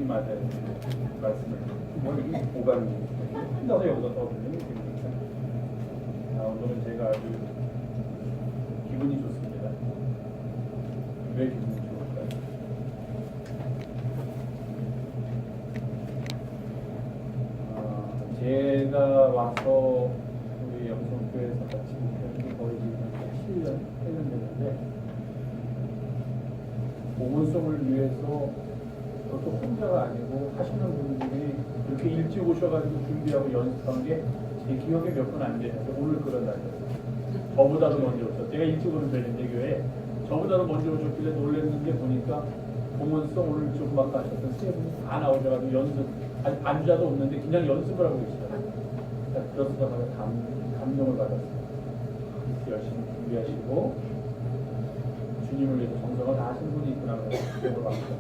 맞아야 되는 말씀을 뭐 이게 보관이 혼자서 여기서 떠드는 기분이니까 오늘은 제가 아주 기분이 좋습니다. 왜 기분이 좋을까요? 제가 와서 우리 영성교회에서 같이 목회하는 게 거의 지금 7년 됐는데 복음성을 위해서 그것도 혼자가 아니고 하시는 분들이 그렇게 일찍 오셔가지고 준비하고 연습한 게 제 기억에 몇 분 안 되는데 오늘 그런 날이었어요. 저보다도 먼저 오셨어요. 제가 일찍 오는 편인데 교회에 저보다도 먼저 오셨길래 놀랐는데 보니까 복음성 오늘 좀 막 하셨던 세 분이 다 나오셔가지고 연습 아직 반주자도 없는데 그냥 연습을 하고 계시더라고요. 그러다가 감동을 받았어요. 열심히 준비하시고 주님을 위해서 정성을 다하신 분이 있구나 그걸 봤어요.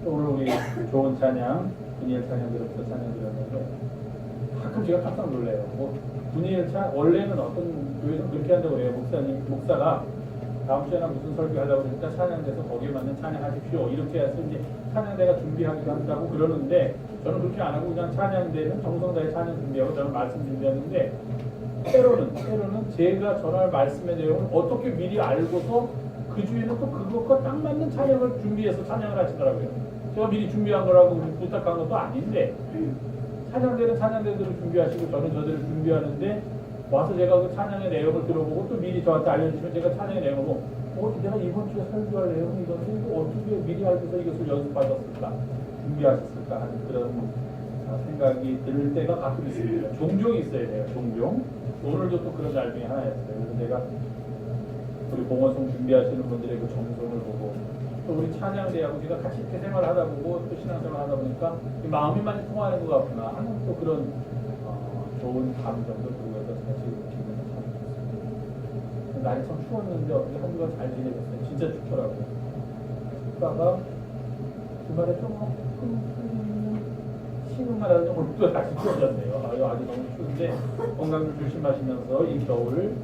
또 오늘 우리 좋은 찬양 분이엘 찬양 들었죠. 찬양 들었는데 가끔 제가 깜짝 놀래요. 뭐 분이엘 찬 원래는 어떤 교회에서 그렇게 한다고 그래요. 목사가 다음 주에나 무슨 설교하려고 그러니까 찬양대에서 거기에 맞는 찬양하십시오 이렇게 해서 이제 찬양대가 준비하기도 한다고 그러는데 저는 그렇게 안 하고 그냥 찬양대는 정성 다해 찬양 준비하고 저는 말씀 준비하는데 때로는 제가 전할 말씀의 내용을 어떻게 미리 알고서 그 주에는 또 그것과 딱 맞는 찬양을 준비해서 찬양을 하시더라고요. 제가 미리 준비한 거라고 부탁한 것도 아닌데 찬양대는 찬양대대로 준비하시고 저는 저대로 준비하는데 와서 제가 그 찬양의 내용을 들어보고 또 미리 저한테 알려주시면 제가 찬양의 내용을 보고 내가 이번 주에 설교할 내용이 이건데 어떻게 미리 알고서 이것을 연습하셨을까 준비하셨을까 하는 그런 생각이 들 때가 가끔 있습니다. 종종 있어야 돼요. 종종. 오늘도 또 그런 날 중에 하나였어요. 그래서 내가 우리 봉헌송 준비하시는 분들의 그 정성을 보고 또 우리 찬양대하고 제가 같이 이렇게 생활하다 보고 또 신앙생활 하다 보니까 마음이 많이 통하는 것 같구나 하는 또 그런 좋은 감정도 들고 해서 같이 기분이 참 좋습니다. 날이 참 추웠는데 어떻게 한 주간 잘 지내셨어요? 진짜 춥더라고요. 춥다가 주말에 조금 식은만 하는데 오늘도 다시 추워졌네요. 아주 너무 추운데 건강 좀 조심하시면서 이 겨울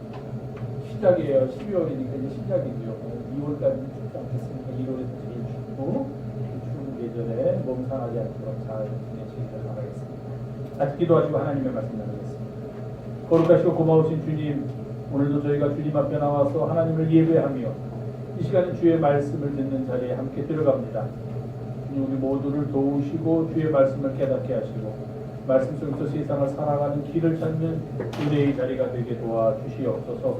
시작이에요. 12월이니까 이제 시작이고요. 2월까지는 춥지 않겠습니까? 1월에 제일 춥고 추운 계절에 몸 상하지 않도록 잘 지내시길 바라겠습니다. 같이 기도하시고 하나님의 말씀 나누겠습니다. 거룩하시고 고마우신 주님, 오늘도 저희가 주님 앞에 나와서 하나님을 예배하며 이 시간에 주의 말씀을 듣는 자리에 함께 들어갑니다. 주님, 우리 모두를 도우시고 주의 말씀을 깨닫게 하시고 말씀 속에서 세상을 살아가는 길을 찾는 은혜의 자리가 되게 도와주시옵소서.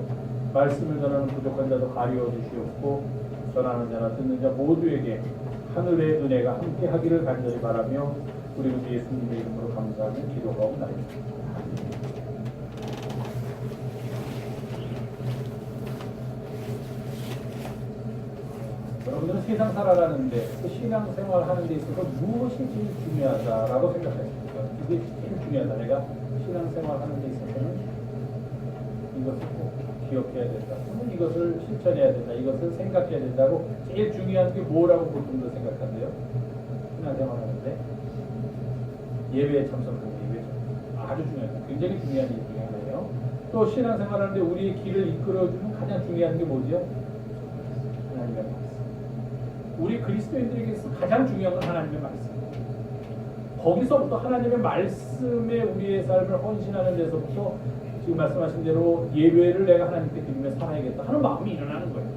말씀을 전하는 부족한 자도 가리워 주시옵고 전하는 자나 듣는 자 모두에게 하늘의 은혜가 함께 하기를 간절히 바라며 우리 주 예수님의 이름으로 감사하며 기도하옵나이다. 여러분들은 세상 살아가는데 그 신앙생활 하는 데 있어서 무엇이 제일 중요하다라고 생각하십니까? 이게 제일 중요하다. 내가 신앙생활 하는 데 있어서는 이것을 꼭 기억해야 된다. 또는 이것을 실천해야 된다. 이것을 생각해야 된다고 제일 중요한 게 뭐라고 보통들 생각한대요? 신앙생활 하는데 예배에 참석하는 예배 아주 중요합니다. 굉장히 중요한 일 중에 하나예요. 또 신앙생활 하는데 우리의 길을 이끌어주는 가장 중요한 게 뭐죠? 하나님의 말씀. 우리 그리스도인들에게서 가장 중요한 건 하나님의 말씀. 거기서부터 하나님의 말씀에 우리의 삶을 헌신하는 데서부터 지금 말씀하신 대로 예배를 내가 하나님께 드리며 살아야겠다 하는 마음이 일어나는 거예요.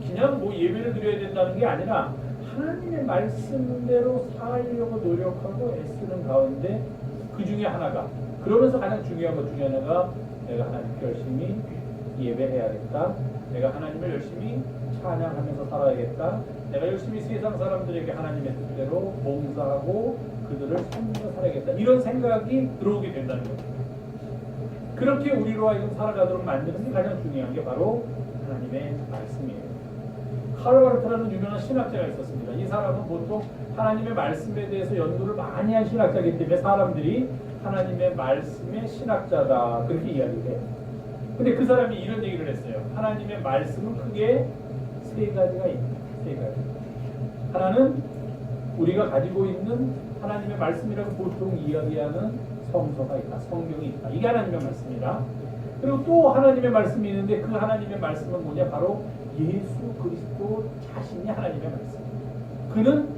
그냥 뭐 예배를 드려야 된다는 게 아니라 하나님의 말씀대로 살려고 노력하고 애쓰는 가운데 그 중에 하나가 그러면서 가장 중요한 것 중에 하나가 내가 하나님께 열심히 예배해야겠다. 내가 하나님을 열심히 찬양하면서 살아야겠다. 내가 열심히 세상 사람들에게 하나님의 뜻대로 봉사하고 그들을 섬기며 살아야겠다. 이런 생각이 들어오게 된다는 거죠. 그렇게 우리로 하여금 살아가도록 만드는 게 가장 중요한 게 바로 하나님의 말씀이에요. 카를 바르트라는 유명한 신학자가 있었습니다. 이 사람은 보통 하나님의 말씀에 대해서 연구를 많이 한 신학자이기 때문에 사람들이 하나님의 말씀의 신학자다 그렇게 이야기를 해요. 근데 그 사람이 이런 얘기를 했어요. 하나님의 말씀은 크게 세 가지가 있다. 세 가지. 하나는 우리가 가지고 있는 하나님의 말씀이라고 보통 이야기하는 성서가 있다. 성경이 있다. 이게 하나님의 말씀이다. 그리고 또 하나님의 말씀이 있는데 그 하나님의 말씀은 뭐냐? 바로 예수 그리스도 자신이 하나님의 말씀. 그는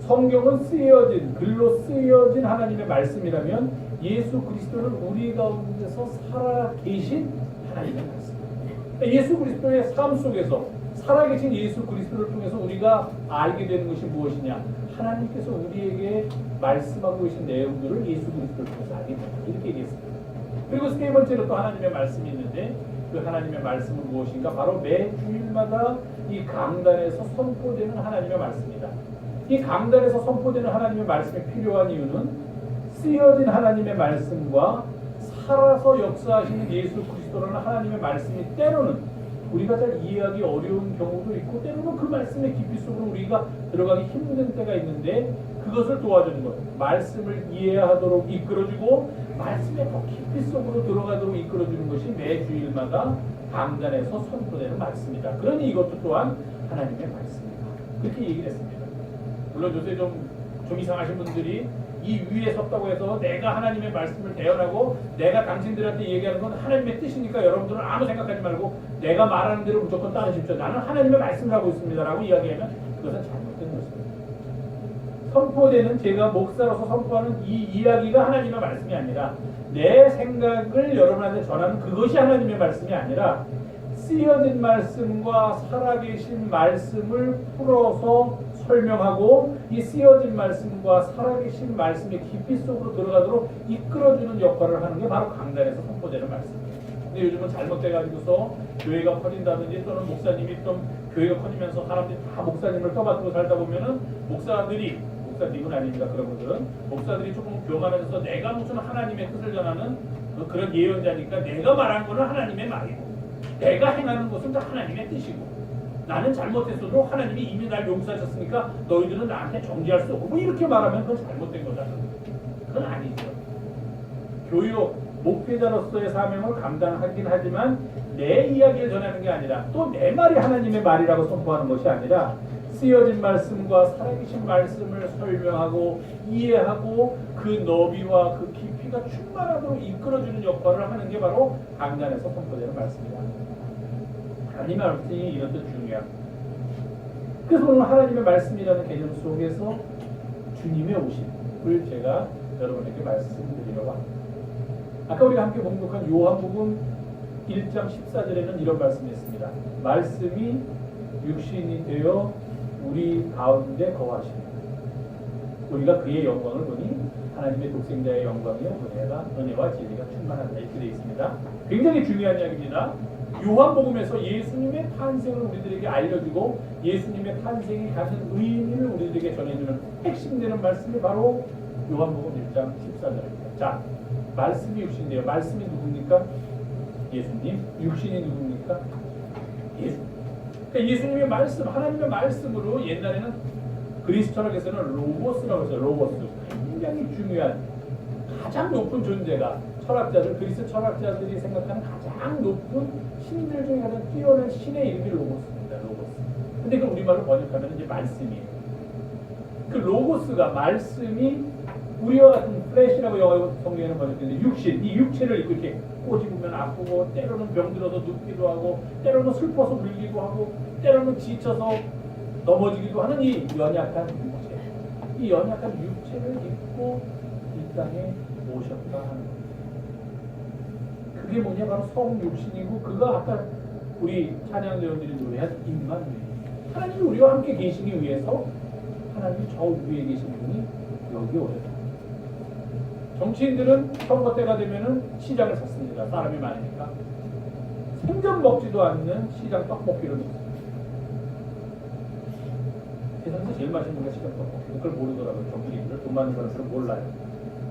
성경은 쓰여진, 글로 쓰여진 하나님의 말씀이라면 예수 그리스도는 우리 가운데서 살아계신 하나님의 말씀. 예수 그리스도의 삶 속에서 살아계신 예수 그리스도를 통해서 우리가 알게 되는 것이 무엇이냐? 하나님께서 우리에게 말씀하고 계신 내용들을 예수 그리스도를 통해서 알게 된다. 이렇게 얘기했습니다. 그리고 세 번째로 또 하나님의 말씀이 있는데 그 하나님의 말씀은 무엇인가? 바로 매 주일마다 이 강단에서 선포되는 하나님의 말씀이다. 이 강단에서 선포되는 하나님의 말씀이 필요한 이유는 쓰여진 하나님의 말씀과 살아서 역사하시는 예수 그리스도라는 하나님의 말씀이 때로는 우리가 잘 이해하기 어려운 경우도 있고 때로는 그 말씀의 깊이 속으로 우리가 들어가기 힘든 때가 있는데 그것을 도와주는 것, 말씀을 이해하도록 이끌어주고 말씀의 더 깊이 속으로 들어가도록 이끌어주는 것이 매 주일마다 강단에서 선포되는 말씀이다. 그러니 이것도 또한 하나님의 말씀이다. 그렇게 얘기를 했습니다. 물론 요새 좀 이상하신 분들이 이 위에 섰다고 해서 내가 하나님의 말씀을 대언하고 내가 당신들한테 얘기하는 건 하나님의 뜻이니까 여러분들은 아무 생각하지 말고 내가 말하는 대로 무조건 따르십시오. 나는 하나님의 말씀을 하고 있습니다. 라고 이야기하면 그것은 잘못된 것입니다. 선포되는 제가 목사로서 선포하는 이 이야기가 하나님의 말씀이 아니라 내 생각을 여러분한테 전하는 그것이 하나님의 말씀이 아니라 쓰여진 말씀과 살아계신 말씀을 풀어서 설명하고 이 쓰여진 말씀과 살아계신 말씀의 깊이 속으로 들어가도록 이끌어주는 역할을 하는 게 바로 강단에서 선포되는 말씀이에요. 근데 요즘은 잘못돼가지고서 교회가 커진다든지 또는 목사님이 좀 교회가 커지면서 사람들이 다 목사님을 떠받들고 살다 보면은 목사님은 아닙니다. 그런 분들은 목사들이 조금 교만해져서 내가 무슨 하나님의 뜻을 전하는 그런 예언자니까 내가 말한 거는 하나님의 말이고 내가 행하는 것은 다 하나님의 뜻이고 나는 잘못했어도 하나님이 이미 날 용서하셨으니까 너희들은 나한테 정죄할 수 없고 뭐 이렇게 말하면 그건 잘못된 거잖아. 그건 아니죠. 교육 목회자로서의 사명을 감당하긴 하지만 내 이야기를 전하는 게 아니라 또 내 말이 하나님의 말이라고 선포하는 것이 아니라 쓰여진 말씀과 살아계신 말씀을 설명하고 이해하고 그 너비와 그 깊이가 충만하도록 이끌어주는 역할을 하는 게 바로 강단에서 선포되는 말씀이다. 하나님의 말씀이 이렇듯 중요합니다. 그래서 오늘 하나님의 말씀이라는 개념 속에서 주님의 오심을 제가 여러분에게 말씀드리려고 합니다. 아까 우리가 함께 봉독한 요한복음 1장 14절에는 이런 말씀이 있습니다. 말씀이 육신이 되어 우리 가운데 거하시니 우리가 그의 영광을 보니 하나님의 독생자의 영광이요 은혜와 진리가 충만하다. 이렇게 되어 있습니다. 굉장히 중요한 이야기입니다. 요한복음에서 예수님의 탄생을 우리들에게 알려주고 예수님의 탄생이 가진 의미를 우리들에게 전해주는 핵심되는 말씀이 바로 요한복음 1장 14절입니다. 자, 말씀이 육신인데요. 말씀이 누굽니까? 예수님. 육신이 누굽니까? 예수님. 그러니까 예수님의 말씀, 하나님의 말씀으로 옛날에는 그리스 철학에서는 로고스라고 했어요. 로고스. 굉장히 중요한 가장 높은 존재가 그리스 철학자들이 생각하는 가장 높은 신들 중에 가장 뛰어난 신의 이름이 로고스입니다. 로고스. 근데 그 우리말로 번역하면 이제 말씀이에요. 그 로고스가 말씀이 우리와 같은 플래시라고 영어 성경에는 번역되는데 육신, 이 육체를 입고 이렇게 꼬집으면 아프고 때로는 병들어서 눕기도 하고 때로는 슬퍼서 울기도 하고 때로는 지쳐서 넘어지기도 하는 이 연약한 육체. 이 연약한 육체를 입고 이 땅에 오셨다 하는 거예요. 그게 뭐냐? 바로 성육신이고 그가 아까 우리 찬양대원들이 노래한 임마누엘. 하나님이 우리와 함께 계시기 위해서 하나님이 저 위에 계신 분이 여기 오셨다. 정치인들은 선거 때가 되면은 시장을 샀습니다. 사람이 많으니까. 생전 먹지도 않는 시장 떡볶이를 먹습니다. 세상에서 제일 맛있는 게 시장 떡볶이. 그걸 모르더라고요. 정치인들. 돈 많은 사람들은 몰라요.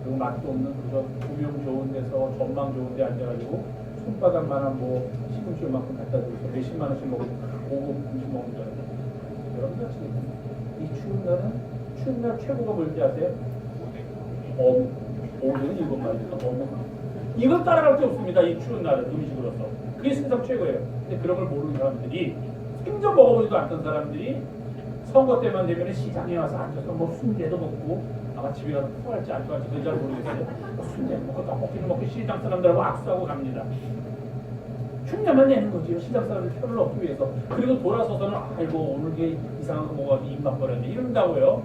그리고 맛도 없는 그저 조명 좋은 데서 전망 좋은 데 앉아가지고 손바닥만한 뭐 시금치 요만큼 갖다 주고서 몇십만 원씩 먹으면 고급 음식 먹는 줄 알았는데 여러분들 아시겠죠? 이 추운 날 최고가 뭔지 아세요? 오늘은 일곱 마리죠. 이걸 따라갈 게 없습니다. 이 추운 날은 음식으로서. 그게 세상 최고예요. 근데 그런 걸 모르는 사람들이 생전 먹어보지도 않던 사람들이 선거 때만 되면 시장에 와서 앉아서 뭐 순대도 먹고 아마 집에 가서 토할지 안 토할지 그건 잘 모르겠어요. 순대 먹고 떡볶이를 먹고 시장 사람들하고 악수하고 갑니다. 흉내만 내는 거지요. 시장 사람들 표를 얻기 위해서. 그리고 돌아서서는 아이고 오늘 게 이상한 거 먹어가지고 입맛 버렸네 이런다고요.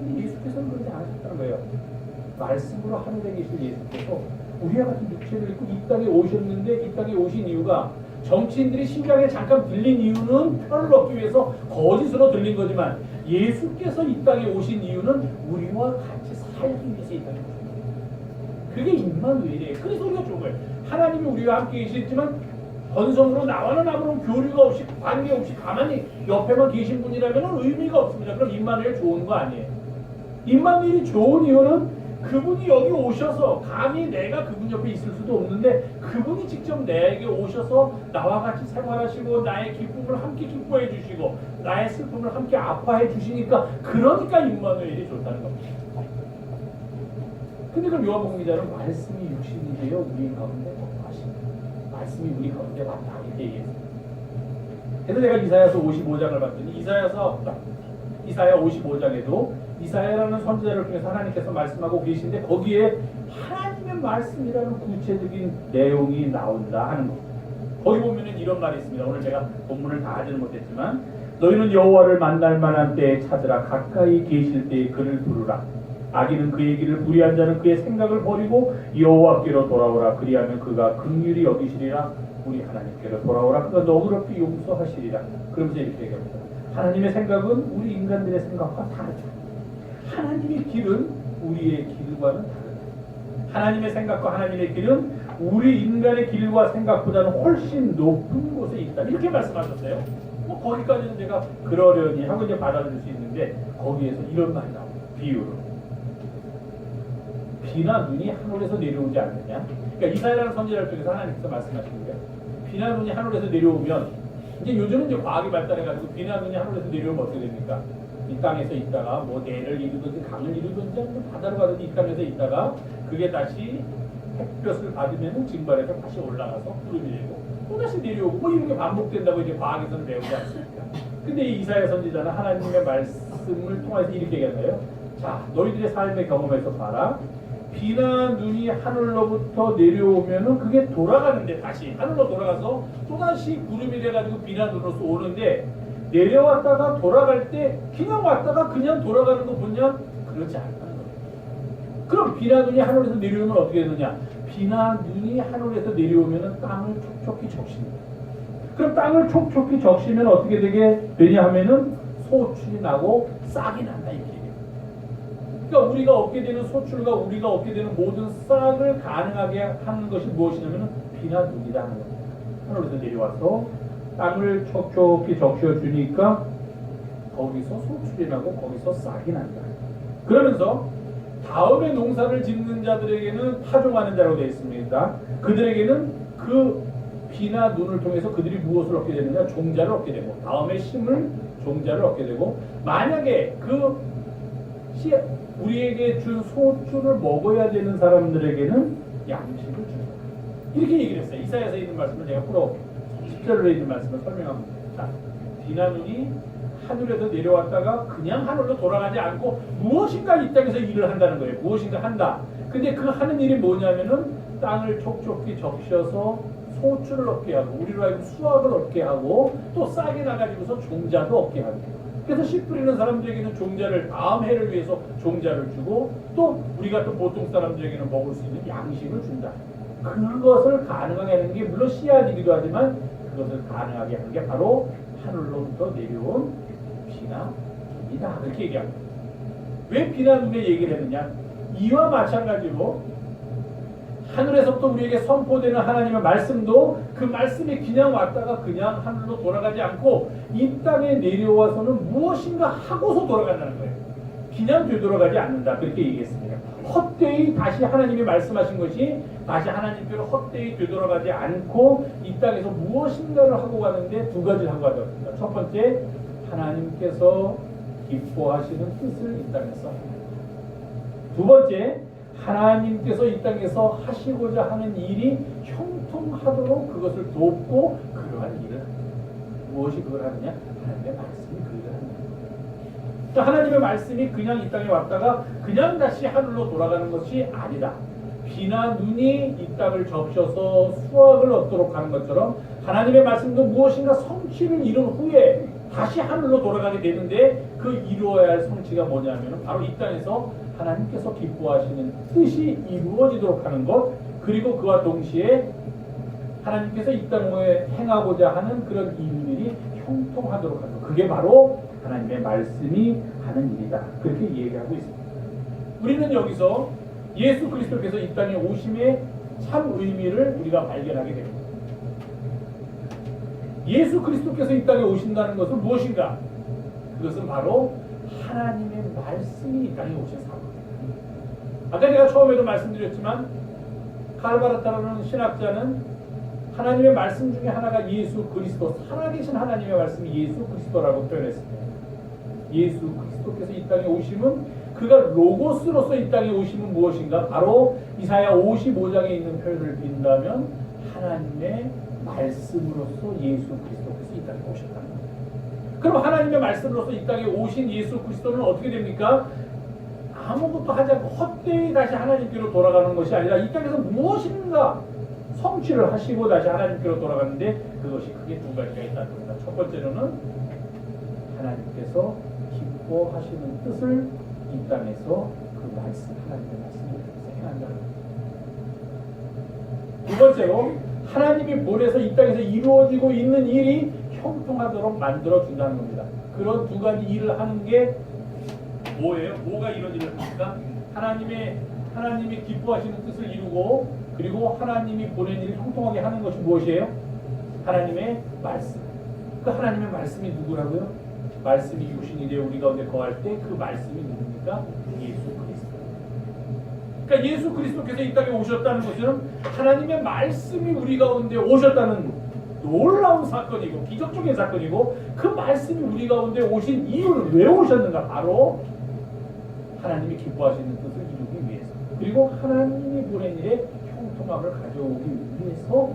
근데 예수께서는 그러지 않으셨다는 거예요. 말씀으로 하늘에 계신 예수께서 우리와 같은 육체를 입고 이 땅에 오셨는데, 이 땅에 오신 이유가 정치인들이 심장에 잠깐 들린 이유는 표를 얻기 위해서 거짓으로 들린 거지만, 예수께서 이 땅에 오신 이유는 우리와 같이 살기 위해서 이 땅에 오신 거예요. 그게 임마누엘이에요. 그래서 우리가 좋은 거예요. 하나님이 우리와 함께 계시지만 번성으로 나와는 아무런 교류가 없이, 관계 없이 가만히 옆에만 계신 분이라면 의미가 없습니다. 그럼 임마누엘 좋은 거 아니에요. 임마누엘이 좋은 이유는 그분이 여기 오셔서, 감히 내가 그분 옆에 있을 수도 없는데 그분이 직접 내게 오셔서 나와 같이 생활하시고 나의 기쁨을 함께 기뻐해 주시고 나의 슬픔을 함께 아파해 주시니까, 그러니까 임마누엘이 좋다는 겁니다. 근데 그럼 요한복음 기자는 말씀이 육신이 되어 우리 가운데 거하십니다. 말씀이 우리 가운데 왔다 이렇게 얘기했습니다. 그래서 제가 이사야서 55장을 봤더니 이사야 55장에도 이사야라는 선지자를 통해서 하나님께서 말씀하고 계신데 거기에 하나님의 말씀이라는 구체적인 내용이 나온다 하는 겁니다. 거기 보면은 이런 말이 있습니다. 오늘 제가 본문을 다 하지는 못했지만, 너희는 여호와를 만날 만한 때에 찾으라. 가까이 계실 때에 그를 부르라. 악인은 그의 길을 불의한 자는 그의 생각을 버리고 여호와께로 돌아오라. 그리하면 그가 긍휼히 여기시리라. 우리 하나님께로 돌아오라. 그가 너그럽게 용서하시리라. 그러면서 이렇게 얘기합니다. 하나님의 생각은 우리 인간들의 생각과 다르다. 하나님의 길은 우리의 길과는 다르다. 하나님의 생각과 하나님의 길은 우리 인간의 길과 생각보다는 훨씬 높은 곳에 있다. 이렇게 말씀하셨어요. 뭐 거기까지는 제가 그러려니 하고 이제 받아들일 수 있는데, 거기에서 이런 말이 나옵니다. 비유로. 비나 눈이 하늘에서 내려오지 않느냐. 그러니까 이사야라는 선지자를 통해서 하나님께서 말씀하시는 거예요. 비나 눈이 하늘에서 내려오면, 이제 요즘은 이제 과학이 발달해가지고 비나 눈이 하늘에서 내려오면 어떻게 됩니까? 이 땅에서 있다가 뭐 내를 이루든지 강을 이루든지 아니면 바다로 가든지 이 땅에서 있다가 그게 다시 햇볕을 받으면 증발해서 다시 올라가서 구름이 되고 또 다시 내려오고 뭐 이런 게 반복된다고 이제 과학에서는 배우지 않습니까? 근데 이 이사야 선지자는 하나님의 말씀을 통해서 이렇게 얘기하는 거예요. 자, 너희들의 삶의 경험에서 봐라. 비나 눈이 하늘로부터 내려오면은 그게 돌아가는데, 다시 하늘로 돌아가서 또다시 구름이 돼가지고 비나 눈으로서 오는데, 내려왔다가 돌아갈 때 그냥 왔다가 그냥 돌아가는 거 보냐? 그렇지 않다는 거예요. 그럼 비나 눈이 하늘에서 내려오면 어떻게 되느냐? 비나 눈이 하늘에서 내려오면 땅을 촉촉히 적십니다. 그럼 땅을 촉촉히 적시면 어떻게 되냐 하면은 소출이 나고 싹이 난다 이렇게 얘기해요. 그러니까 우리가 얻게 되는 소출과 우리가 얻게 되는 모든 싹을 가능하게 하는 것이 무엇이냐면 비나 눈이다 하는 겁니다. 하늘에서 내려와서 땅을 촉촉히 적셔주니까 거기서 소출이 나고 거기서 싹이 난다. 그러면서 다음에 농사를 짓는 자들에게는 파종하는 자로 되어 있습니다. 그들에게는 그 비나 눈을 통해서 그들이 무엇을 얻게 되느냐? 종자를 얻게 되고, 다음에 심을 종자를 얻게 되고, 만약에 그 우리에게 준 소출을 먹어야 되는 사람들에게는 양식을 준다. 이렇게 얘기를 했어요. 이사야서에 있는 말씀을 제가 풀어 10절로 있는 말씀을 설명합니다. 자, 비나 눈이 하늘에서 내려왔다가 그냥 하늘로 돌아가지 않고 무엇인가 이 땅에서 일을 한다는 거예요. 무엇인가 한다. 근데 그 하는 일이 뭐냐면은 땅을 촉촉히 적셔서 소출을 얻게 하고, 우리로 하여금 수확을 얻게 하고, 또 싹이 나가지고서 종자도 얻게 하고. 그래서 씨 뿌리는 사람들에게는 종자를, 다음 해를 위해서 종자를 주고, 또 우리가 또 보통 사람들에게는 먹을 수 있는 양식을 준다. 그것을 가능하게 하는 게 물론 씨앗이기도 하지만, 그것을 가능하게 하는 게 바로 하늘로부터 내려온 비나 눈이다. 이렇게 얘기합니다. 왜 비나 눈의 얘기를 했느냐? 이와 마찬가지로 하늘에서부터 우리에게 선포되는 하나님의 말씀도 그 말씀이 그냥 왔다가 그냥 하늘로 돌아가지 않고 이 땅에 내려와서는 무엇인가 하고서 돌아간다는 거예요. 그냥 되돌아가지 않는다. 그렇게 얘기했습니다. 헛되이 다시 하나님이 말씀하신 것이 다시 하나님께로 헛되이 되돌아가지 않고 이 땅에서 무엇인가를 하고 가는데 두 가지를 하고 가졌습니다. 첫 번째, 하나님께서 기뻐하시는 뜻을 이 땅에서, 두 번째, 하나님께서 이 땅에서 하시고자 하는 일이 형통하도록 그것을 돕고 그러한 일을 합니다. 무엇이 그걸 하느냐? 하나님의 말씀이 그 일을 합니다. 그러니까 하나님의 말씀이 그냥 이 땅에 왔다가 그냥 다시 하늘로 돌아가는 것이 아니다. 비나 눈이 이 땅을 적셔서 수확을 얻도록 하는 것처럼 하나님의 말씀도 무엇인가 성취를 이룬 후에 다시 하늘로 돌아가게 되는데, 그 이루어야 할 성취가 뭐냐면 바로 이 땅에서 하나님께서 기뻐하시는 뜻이 이루어지도록 하는 것, 그리고 그와 동시에 하나님께서 이 땅에 행하고자 하는 그런 일들이 형통하도록 하는 것, 그게 바로 하나님의 말씀이 하는 일이다. 그렇게 얘기하고 있습니다. 우리는 여기서 예수 그리스도께서 이 땅에 오심의 참 의미를 우리가 발견하게 됩니다. 예수 그리스도께서 이 땅에 오신다는 것은 무엇인가? 그것은 바로 하나님의 말씀이 이 땅에 오신 사건입니다. 아까 제가 처음에도 말씀드렸지만 칼바르타라는 신학자는 하나님의 말씀 중에 하나가 예수 그리스도, 살아계신 하나님의 말씀이 예수 그리스도라고 표현했습니다. 예수 그리스도께서 이 땅에 오심은, 그가 로고스로서 이 땅에 오심은 무엇인가? 바로 이사야 55장에 있는 표현을 빈다면 하나님의 말씀으로서 예수 그리스도께서 이 땅에 오셨다는 겁니다. 그럼 하나님의 말씀으로서 이 땅에 오신 예수 그리스도는 어떻게 됩니까? 아무것도 하지 않고 헛되이 다시 하나님께로 돌아가는 것이 아니라 이 땅에서 무엇인가 성취를 하시고 다시 하나님께로 돌아가는데, 그것이 크게 두 가지가 있다는 겁니다. 첫 번째로는 하나님께서 기뻐하시는 뜻을 이 땅에서 그 말씀, 하나님의 말씀을 행한다는 겁니다. 두 번째로 하나님이 보내서 이 땅에서 이루어지고 있는 일이 형통하도록 만들어준다는 겁니다. 그런 두 가지 일을 하는 게 뭐예요? 뭐가 이런 일을 합니까? 하나님이 기뻐하시는 뜻을 이루고, 그리고 하나님이 보낸 일을 형통하게 하는 것이 무엇이에요? 하나님의 말씀. 그 하나님의 말씀이 누구라고요? 말씀이 육신이 되어 우리 가운데 거할 때 그 말씀이 누굽니까? 예수 그리스도. 그러니까 예수 그리스도께서 이 땅에 오셨다는 것은 하나님의 말씀이 우리 가운데 오셨다는 놀라운 사건이고 기적적인 사건이고, 그 말씀이 우리 가운데 오신 이유는 왜 오셨는가? 바로 하나님이 기뻐하시는 뜻을 이루기 위해서, 그리고 하나님이 보낸 일에 형통함을 가져오기 위해서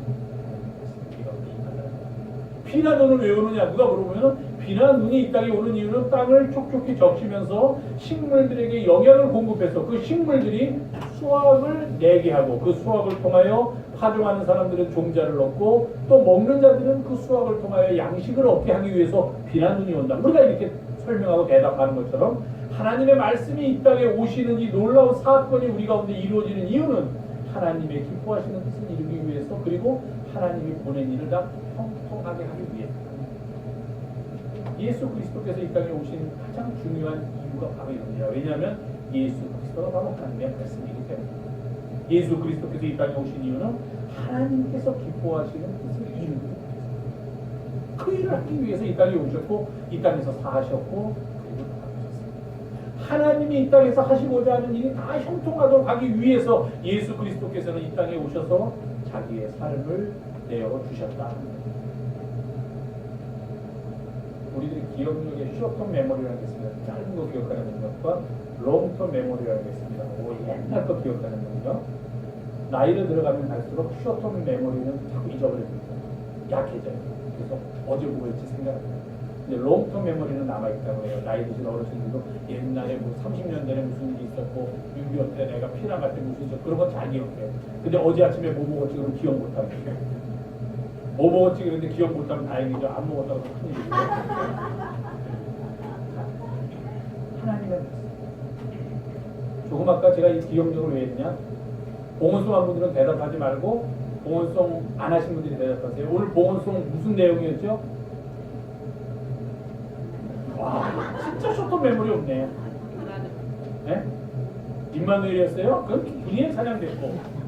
비나 눈은 왜 오느냐? 누가 물어보면 비나 눈이 이 땅에 오는 이유는 땅을 촉촉히 적시면서 식물들에게 영양을 공급해서 그 식물들이 수확을 내게 하고, 그 수확을 통하여 파종하는 사람들은 종자를 얻고 또 먹는 자들은 그 수확을 통하여 양식을 얻게 하기 위해서 비나 눈이 온다. 우리가 이렇게 설명하고 대답하는 것처럼 하나님의 말씀이 이 땅에 오시는 이 놀라운 사건이 우리 가운데 이루어지는 이유는 하나님의 기뻐하시는 뜻을 이루기 위해서, 그리고 하나님이 보낸 일을 다 형통하게 하기 위해. 예수 그리스도께서 이 땅에 오신 가장 중요한 이유가 바로 이겁니다. 왜냐하면 예수 그리스도가 바로 하나님의 말씀이기 때문에. 예수 그리스도께서 이 땅에 오신 이유는 하나님께서 기뻐하시는 뜻을 이루기 위해서, 그 일을 하기 위해서 이 땅에 오셨고, 이 땅에서 사하셨고, 그리고 나가셨습니다. 하나님이 이 땅에서 하시고자 하는 일이 다 형통하도록 하기 위해서 예수 그리스도께서는 이 땅에 오셔서 자기의 삶을 내어주셨다. 우리들이 기억력에 숏텀 메모리라는 게 있습니다. 짧은 거 기억하는 것과 롱텀 메모리라는 게 있습니다. 옛날 거 기억하는 거죠. 나이를 들어가면 갈수록 숏텀 메모리는 자꾸 잊어버립니다. 약해져요. 그래서 어제 뭐 했지 생각합니다. 근데 롱텀 메모리는 남아있다고 해요. 나이 드신 어르신들도 옛날에 뭐 30년 전에 무슨 일이 있었고 6.25 때 내가 피난 갈 때 무슨 일이 있었고 그런 건 잘 기억해요. 근데 어제 아침에 뭐 먹었지 그러면 기억 못하고 뭐 먹었지 그런데 기억 못하면 다행이죠. 안 먹었다고 큰일이죠. 하나님의 말씀. 조금 아까 제가 이 기억력을 왜 했냐? 봉헌송 한 분들은 대답하지 말고 봉헌송 안 하신 분들이 대답하세요. 오늘 봉헌송 무슨 내용이었죠? 와, 진짜 숏텀 메모리 없네. 네? 임마누엘이었어요? 그건 분위에 사냥됐고.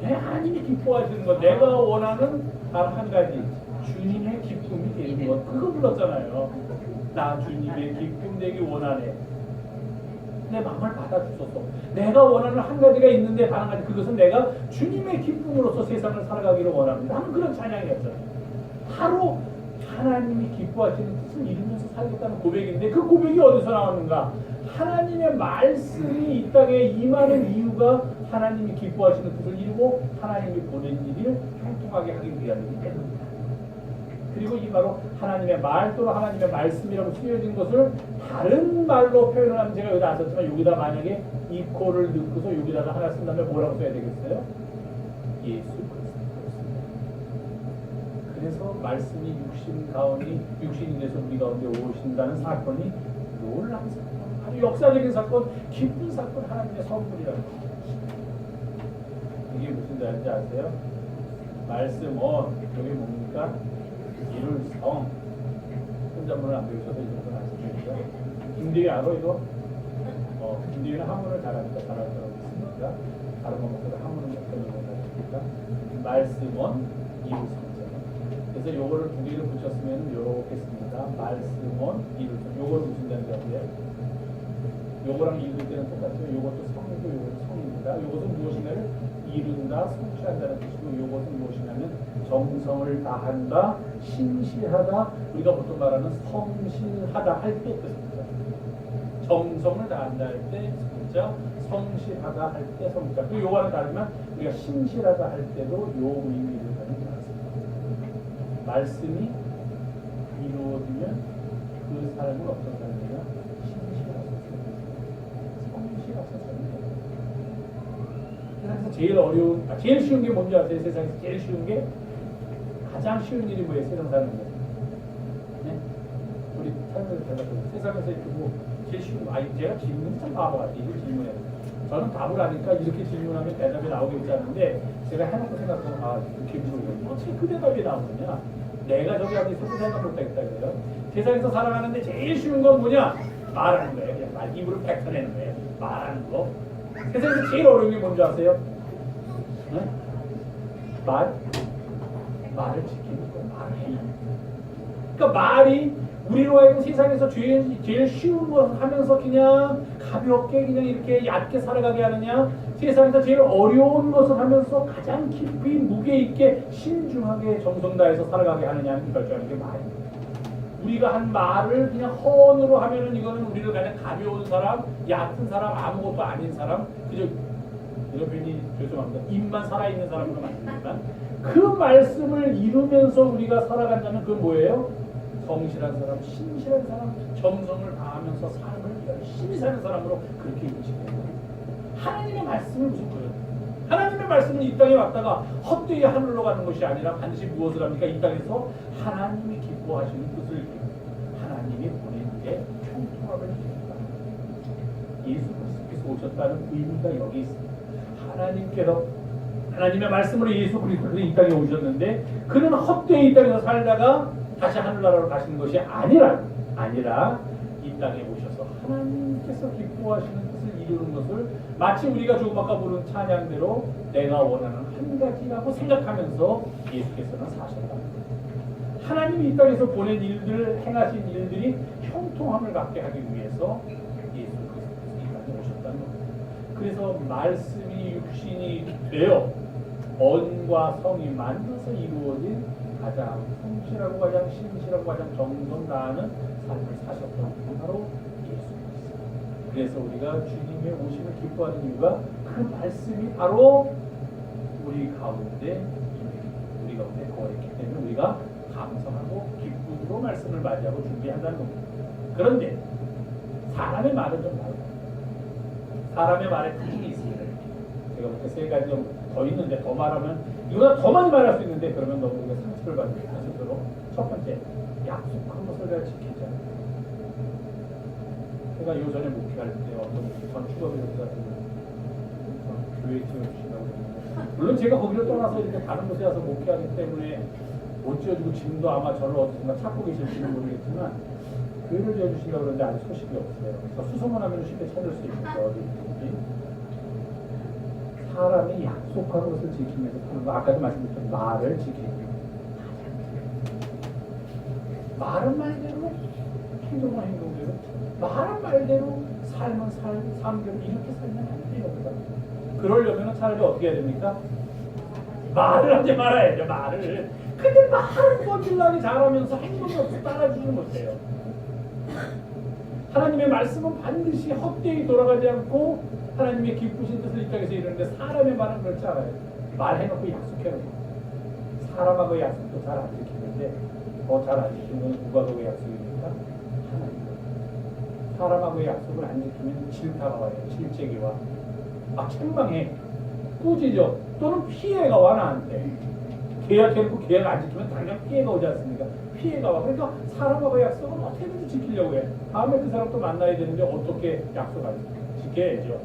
네, 하나님이 기뻐하시는 것, 내가 원하는 단 한 가지, 주님의 기쁨이 되는 것, 그거 불렀잖아요. 나 주님의 기쁨 되기 원하네. 내 마음을 받아주소서. 내가 원하는 한 가지가 있는데 단 한 가지, 그것은 내가 주님의 기쁨으로서 세상을 살아가기를 원합니다 하는 그런 찬양이었잖아요. 바로 하나님이 기뻐하시는 뜻을 이루면서 살겠다는 고백인데, 그 고백이 어디서 나왔는가? 하나님의 말씀이 이 땅에 임하는 이유가 하나님이 기뻐하시는 뜻을 이루고 하나님이 보낸 일을 형통하게 하기 위함이기 때문입니다. 그리고 이 바로 하나님의 말 또는 하나님의 말씀이라고 쓰여진 것을 다른 말로 표현을 하면, 제가 여기다 안 썼지만 여기다 만약에 이코를 넣고서 여기다가 하나 쓴다면 뭐라고 써야 되겠어요? 예수 그리스도. 해서 말씀이 육신이 돼서 우리 가운데 오신다는 사건이 놀라운 사건, 아주 역사적인 사건, 기쁜 사건, 하나님의 선물이라는 거죠. 이게 무슨 말인지 아세요? 말씀 여기 뭡니까? 이룰 성. 혼잣말을 안 배우셔서 이 정도는 아시겠죠? 김대희 알아 이거? 김대희는 한문을 잘하니까 잘할 거라고 있습니다. 다른 것보다 한문을 못하는 건 아닙니까? 말씀은 이룰 성자. 그래서 요거를 두 개를 붙였으면 요렇게 씁니다. 말씀은 이룰 성. 요걸 무슨 단지 아세요? 요거랑 이룰 때는 똑같죠. 요것도 성이고 요것도 성입니다. 요것은 무엇인가를 이룬다, 성취한다는 뜻이고, 요것은 무엇이냐면 정성을 다한다, 신실하다. 우리가 보통 말하는 성실하다 할 때 뜻입니다. 정성을 다한다 할 때 성자, 성실하다 할 때 성자. 또 요거는 다르지만 우리가 신실하다 할 때도 요 의미를 가지고 있습니다. 말씀이 이루어지면 그 사람은 어떤 사람이냐? 신실하셔서 성실하셔서. 세상에서 제일 쉬운 게 뭔지 아세요? 세상에서 제일 쉬운 게, 가장 쉬운 일이 뭐예요? 세상 사는 거. 네? 우리 삶을 달라서 세상에서 이렇게 제일 쉬운 거. 제가 질문이 참 바보 같아요. 이걸 질문해요. 저는 답을 하니까 이렇게 질문하면 대답이 나오겠지 않은데, 제가 해놓고 생각하면 이렇게 물어보면 어떻게 그 대답이 나오느냐? 내가 저기 하기 세상 생각 못하겠다 그래요. 세상에서 살아가는데 제일 쉬운 건 뭐냐? 말하는 거예요. 그냥 입으로 뱉어내는 거예요. 말하는 거. 세상에서 제일 어려운 게 뭔지 아세요? 네? 말을 지키는 거, 말을. 그러니까 말이 우리로 하여금 세상에서 제일 쉬운 것을 하면서 그냥 가볍게 그냥 이렇게 얕게 살아가게 하느냐, 세상에서 제일 어려운 것을 하면서 가장 깊이 무게 있게 신중하게 정성 다해서 살아가게 하느냐는 결정하는 게 말입니다. 우리가 한 말을 그냥 헌으로 하면은 이거는 우리를 가장 가벼운 사람, 얕은 사람, 아무것도 아닌 사람, 그저 괜히 죄송합니다. 입만 살아있는 사람으로 만듭니다. 그 말씀을 이루면서 우리가 살아간다면 그건 뭐예요? 성실한 사람, 신실한 사람, 정성을 다하면서 삶을 열심히 사는 사람으로 그렇게 인식해요. 하나님의 말씀은 무슨 거예요? 하나님의 말씀은 이 땅에 왔다가 헛되이 하늘로 가는 것이 아니라 반드시 무엇을 합니까? 이 땅에서 하나님이 기뻐하시는 뜻을 이루고 하나님이 보내는 게 형통함을 이룹니다. 예수 그리스도께서 오셨다는 의미가 여기 있습니다. 하나님께서 하나님의 말씀으로 예수 그리스도께서 이 땅에 오셨는데, 그는 헛되이 이 땅에서 살다가 다시 하늘나라로 가시는 것이 아니라 이 땅에 오셔서 하나님께서 기뻐하시는 뜻을 이루는 것을 마치 우리가 조금 아까 부른 찬양대로 내가 원하는 한 가지라고 생각하면서 예수께서는 사셨다. 하나님이 이 땅에서 보낸 일들, 행하신 일들이 형통함을 갖게 하기 위해서 예수 그리스도께서 이 땅에 오셨다는 겁니다. 그래서 말씀이 육신이 되어 언과 성이 만나서 이루어진 가장 성실하고 가장 신실하고 가장 정성 다하는 삶을 사셨던 분이 바로 예수 그리스도. 그래서 우리가 주님의 오심을 기뻐하는 이유가 그 말씀이 바로 우리 가운데 거했기 때문에 우리가 감사하고 기쁨으로 말씀을 맞이하고 준비한다는 겁니다. 그런데 사람의 말은 좀 다르다. 사람의 말에 특징이 있습니다. 제가 볼때 세 가지 더 있는데 더 말하면 이거보다 더 많이 말할 수 있는데 그러면 너무 우리가 상처를 받는 것으로 첫 번째, 약속한 것을 내가 지키잖아요. 제가 요전에 목회할 때 어떤 전 축업을 같은 교회 지어주신다고 했는데, 물론 제가 거기를 떠나서 이렇게 다른 곳에 와서 목회하기 때문에 못 지어주고 지금도 아마 저를 어디선가 찾고 계실지는 모르겠지만 교회를 지어주신다고 그러는데 아직 소식이 없어요. 그래서 수소문하면 쉽게 찾을 수 있는데 어디 사람이 약속한 것을 지키면서 하는 거, 아까도 말씀드렸던 말을 지키는 거. 말은 말대로, 행동은 행동대로, 말은 말대로, 삶은 삶대로 이렇게 살면 안 돼요. 그러려면 차라리 어떻게 해야 됩니까? 말을 하지 말아야죠, 말을. 근데 말은 뻔질나게 잘하면서 행동이 없이 따라주지 못해요. 하나님의 말씀은 반드시 헛되이 돌아가지 않고 하나님의 기쁘신 뜻을 이 땅에서 이루는데, 사람의 말은 그렇지 않아요. 말해놓고 약속해놓고 사람하고의 약속도 잘 안 지키는데 더 잘 안 지키는 건 누가하고의 약속입니까? 하나님. 사람하고의 약속을 안 지키면 질타가 와요. 질책이 와. 책망해. 꾸짖어. 또는 피해가 와 나한테. 계약해놓고 계약 안 지키면 당장 피해가 오지 않습니까? 피해가 와. 그러니까 사람하고 약속은 어떻게든 지키려고 해. 다음에 그 사람 또 만나야 되는데 어떻게 약속하지? 지켜야죠.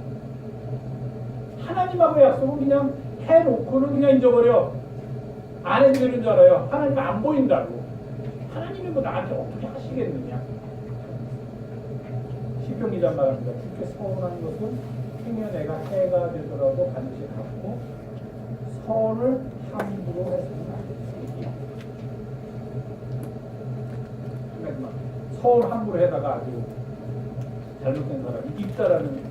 하나님하고 약속은 그냥 해놓고는 그냥 잊어버려. 안 해도 되는 줄 알아요. 하나님 안 보인다고. 하나님이 뭐 나한테 어떻게 하시겠느냐. 시편 기자 말합니다. 주께 서운한 것은 행여내가 해가 되더라도 반드시 갚고 선을 함부로 해서는 안 됩니다. 서울 함부로 해다가 아주 잘못된 사람이 입다라는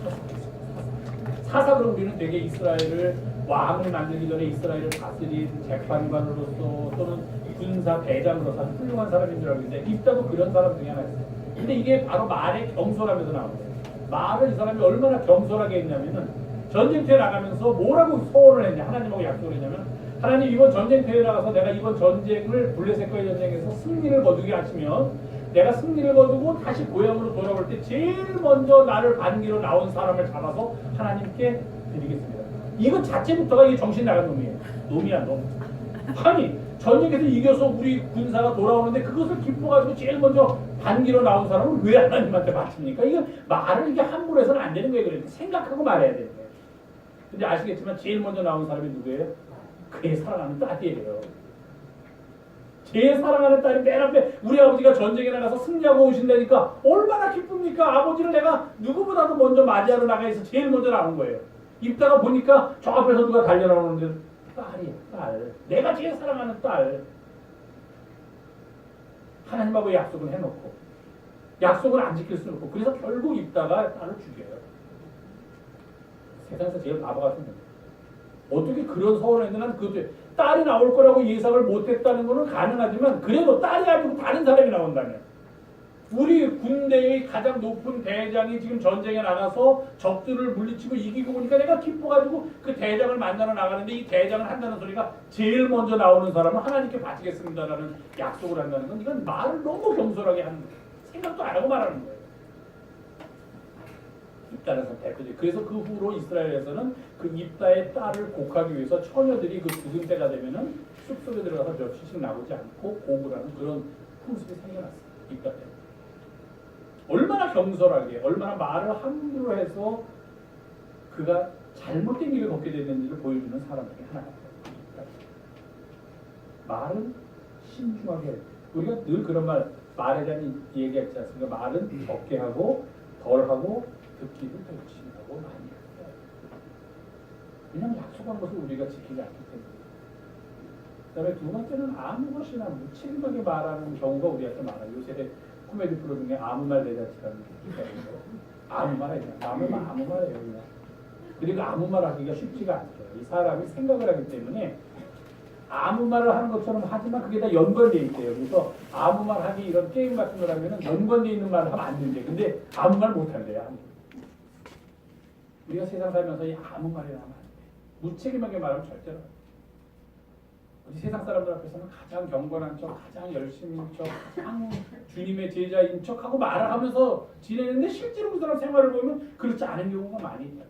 사상이 있습니다. 사상으로 우리는 되게 이스라엘을 왕을 만들기 전에 이스라엘을 다스린 재판관으로서 또는 군사 대장으로서 아주 훌륭한 사람인 줄 알고 있는데 입다도 그런 사람 중에 하나였어요. 근데 이게 바로 말의 경솔하면서 나오는 거예요. 말을 이 사람이 얼마나 경솔하게 했냐면은 전쟁터에 나가면서 뭐라고 서원을 했냐, 하나님하고 약속을 했냐면 하나님 이번 전쟁터에 나가서 내가 이번 전쟁을 블레셋과의 전쟁에서 승리를 거두게 하시면 내가 승리를 거두고 다시 고향으로 돌아올 때 제일 먼저 나를 반기로 나온 사람을 잡아서 하나님께 드리겠습니다. 이거 자체부터가 이게 정신 나간 놈이에요. 놈이야 놈. 아니 전쟁에서 이겨서 우리 군사가 돌아오는데 그것을 기뻐가지고 제일 먼저 반기로 나온 사람을 왜 하나님한테 바칩니까? 이거 말을 이게 함부로 해서는 안 되는 거예요. 그러니까 생각하고 말해야 되는 거예요. 근데 아시겠지만 제일 먼저 나온 사람이 누구예요? 그의 사랑하는 딸이에요. 제 사랑하는 딸이 맨 앞에 우리 아버지가 전쟁에 나가서 승리하고 오신다니까 얼마나 기쁩니까? 아버지를 내가 누구보다도 먼저 맞이하러 나가서 제일 먼저 나온 거예요. 입다가 보니까 저 앞에서 누가 달려나오는데 딸이야, 딸. 내가 제일 사랑하는 딸. 하나님하고 약속을 해놓고 약속을 안 지킬 수 없고 그래서 결국 입다가 딸을 죽여요. 세상에서 제일 바보 같은 거예요. 어떻게 그런 서원을 했는데 난 그것도 딸이 나올 거라고 예상을 못했다는 거는 가능하지만 그래도 딸이 아니고 다른 사람이 나온다면 우리 군대의 가장 높은 대장이 지금 전쟁에 나가서 적들을 물리치고 이기고 보니까 내가 기뻐가지고 그 대장을 만나러 나가는데 이 대장을 한다는 소리가 제일 먼저 나오는 사람은 하나님께 바치겠습니다라는 약속을 한다는 건 이건 말을 너무 경솔하게 하는 거예요. 생각도 안 하고 말하는 거예요. 입다는 대표죠. 그래서 그 후로 이스라엘에서는 그 입다의 딸을 곡하기 위해서 처녀들이 그 죽은 때가 되면은 숲속에 들어가서 며칠씩 나오지 않고 곡을 그런 풍습이 생겨났어요. 입다 때문에. 얼마나 경솔하게, 얼마나 말을 함부로 해서 그가 잘못된 길을 걷게 됐는지를 보여주는 사람 중에 하나가 말은 신중하게 해야 돼. 우리가 늘 그런 말에 대한 얘기했지 않습니까? 말은 적게 하고 덜 하고 듣기를 더 열심히 하고 많이 해야 돼. 왜냐하면 약속한 것을 우리가 지키지 않기 때문에. 그 다음에 두 번째는 아무 것이나 무책임하게 말하는 경우가 우리한테 많아요. 요새 코미디 프로 중에 아무 말 대잔치라는 게 있거든요. 아무 말 해요. 아무 말 해요. 그냥. 그리고 아무 말 하기가 쉽지가 않죠. 이 사람이 생각을 하기 때문에 아무 말을 하는 것처럼 하지만 그게 다 연관되어 있대요. 그래서 아무 말 하기 이런 게임 같은 걸 하면 연관되어 있는 말을 하면 안 된대. 근데 아무 말 못 한대요. 우리가 세상 살면서 이 아무 말이나 하면 안 돼. 무책임하게 말하면 절대로 안 돼. 우리 세상 사람들 앞에서는 가장 경건한 척, 가장 열심인 척, 가장 주님의 제자인 척하고 말을 하면서 지내는데 실제로 그 사람 생활을 보면 그렇지 않은 경우가 많이 있다.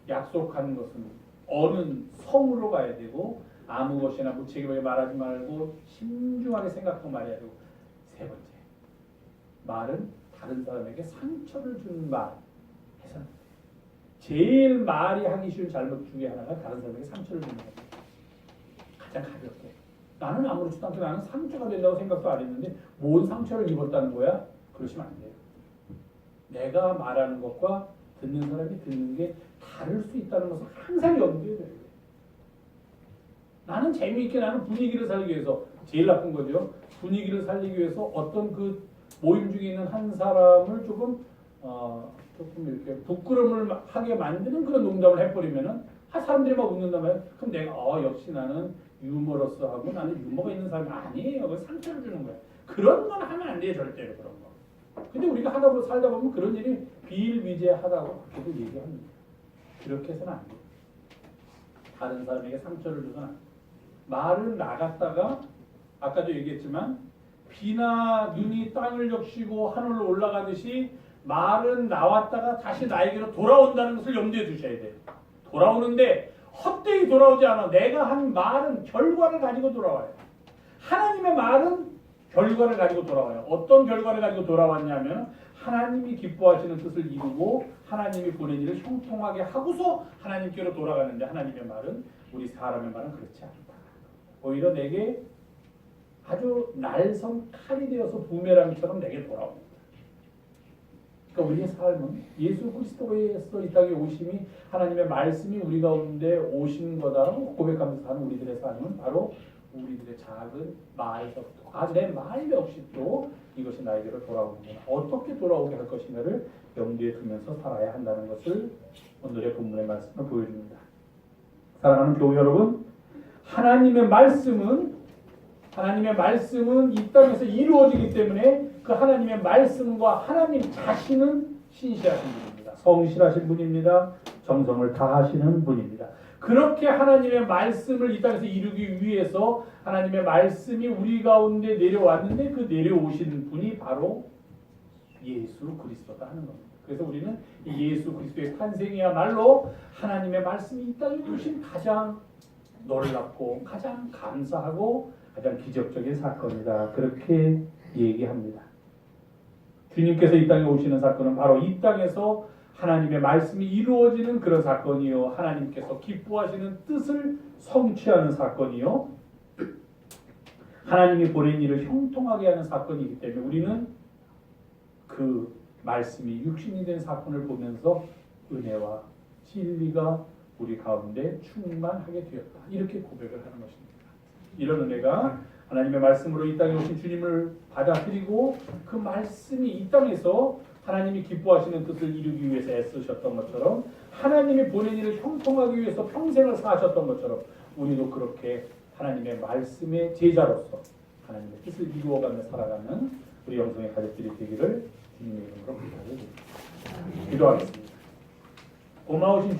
약속하는 것은 어느 성으로 가야 되고 아무 것이나 무책임하게 말하지 말고 신중하게 생각하고 말해야 되고 세 번째, 말은 다른 사람에게 상처를 주는 말 해서는 제일 말이 하기 쉬운 잘못 중에 하나가 다른 사람에게 상처를 주는 거예요. 가장 가볍게. 나는 아무렇지도 않게 나는 상처가 된다고 생각도 안 했는데 뭔 상처를 입었다는 거야? 그러시면 안 돼요. 내가 말하는 것과 듣는 사람이 듣는 게 다를 수 있다는 것을 항상 염두에 둬야 돼요. 나는 재미있게 나는 분위기를 살리기 위해서 제일 나쁜 거죠. 분위기를 살리기 위해서 어떤 그 모임 중에 있는 한 사람을 조금 이렇게 부끄러움을 하게 만드는 그런 농담을 해버리면은 사람들이 막 웃는단 말이에요. 그럼 내가 역시 나는 유머러스 하고 나는 유머가 있는 사람이 아니에요. 그 상처를 주는 거야. 그런 건 하면 안 돼요. 절대로 그런 거. 근데 우리가 살다 보면 그런 일이 비일비재하다고 계속 얘기합니다. 그렇게 해서는 안 돼요. 다른 사람에게 상처를 줘서는 안 돼요. 말을 나갔다가 아까도 얘기했지만 비나 눈이 땅을 적시고 하늘로 올라가듯이 말은 나왔다가 다시 나에게로 돌아온다는 것을 염두에 두셔야 돼요. 돌아오는데 헛되이 돌아오지 않아. 내가 한 말은 결과를 가지고 돌아와요. 하나님의 말은 결과를 가지고 돌아와요. 어떤 결과를 가지고 돌아왔냐면 하나님이 기뻐하시는 뜻을 이루고 하나님이 보낸 일을 형통하게 하고서 하나님께로 돌아가는데, 하나님의 말은, 우리 사람의 말은 그렇지 않다. 오히려 내게 아주 날선 칼이 되어서 부메랑처럼 내게 돌아옵니다. 그러니까 우리의 삶은 예수 그리스도에서 이 땅에 오심이, 하나님의 말씀이 우리 가운데 오신 거다라고 고백하면서 사는 우리들의 삶은 바로 우리들의 작은 말에서부터, 내 말 역시 또 이것이 나에게로 돌아오는구나. 어떻게 돌아오게 할 것인가를 염두에 두면서 살아야 한다는 것을 오늘의 본문의 말씀을 보여줍니다. 사랑하는 교우 여러분, 하나님의 말씀은 이 땅에서 이루어지기 때문에 그 하나님의 말씀과 하나님 자신은 신실하신 분입니다. 성실하신 분입니다. 정성을 다하시는 분입니다. 그렇게 하나님의 말씀을 이 땅에서 이루기 위해서 하나님의 말씀이 우리 가운데 내려왔는데, 그 내려오신 분이 바로 예수 그리스도다 하는 겁니다. 그래서 우리는 이 예수 그리스도의 탄생이야말로 하나님의 말씀이 이 땅에 오신 가장 놀랍고 가장 감사하고 가장 기적적인 사건이다, 그렇게 얘기합니다. 주님께서 이 땅에 오시는 사건은 바로 이 땅에서 하나님의 말씀이 이루어지는 그런 사건이요, 하나님께서 기뻐하시는 뜻을 성취하는 사건이요, 하나님이 보낸 일을 형통하게 하는 사건이기 때문에 우리는 그 말씀이 육신이 된 사건을 보면서 은혜와 진리가 우리 가운데 충만하게 되었다, 이렇게 고백을 하는 것입니다. 이런 은혜가 하나님의 말씀으로 이 땅에 오신 주님을 받아들이고 그 말씀이 이 땅에서 하나님이 기뻐하시는 뜻을 이루기 위해서 애쓰셨던 것처럼, 하나님이 보낸 일을 형통하기 위해서 평생을 사셨던 것처럼, 우리도 그렇게 하나님의 말씀의 제자로서 하나님의 뜻을 이루어가며 살아가는 우리 영성의 가족들이 되기를 주님의 이름으로 부탁드립니다. 기도하겠습니다. 고마우신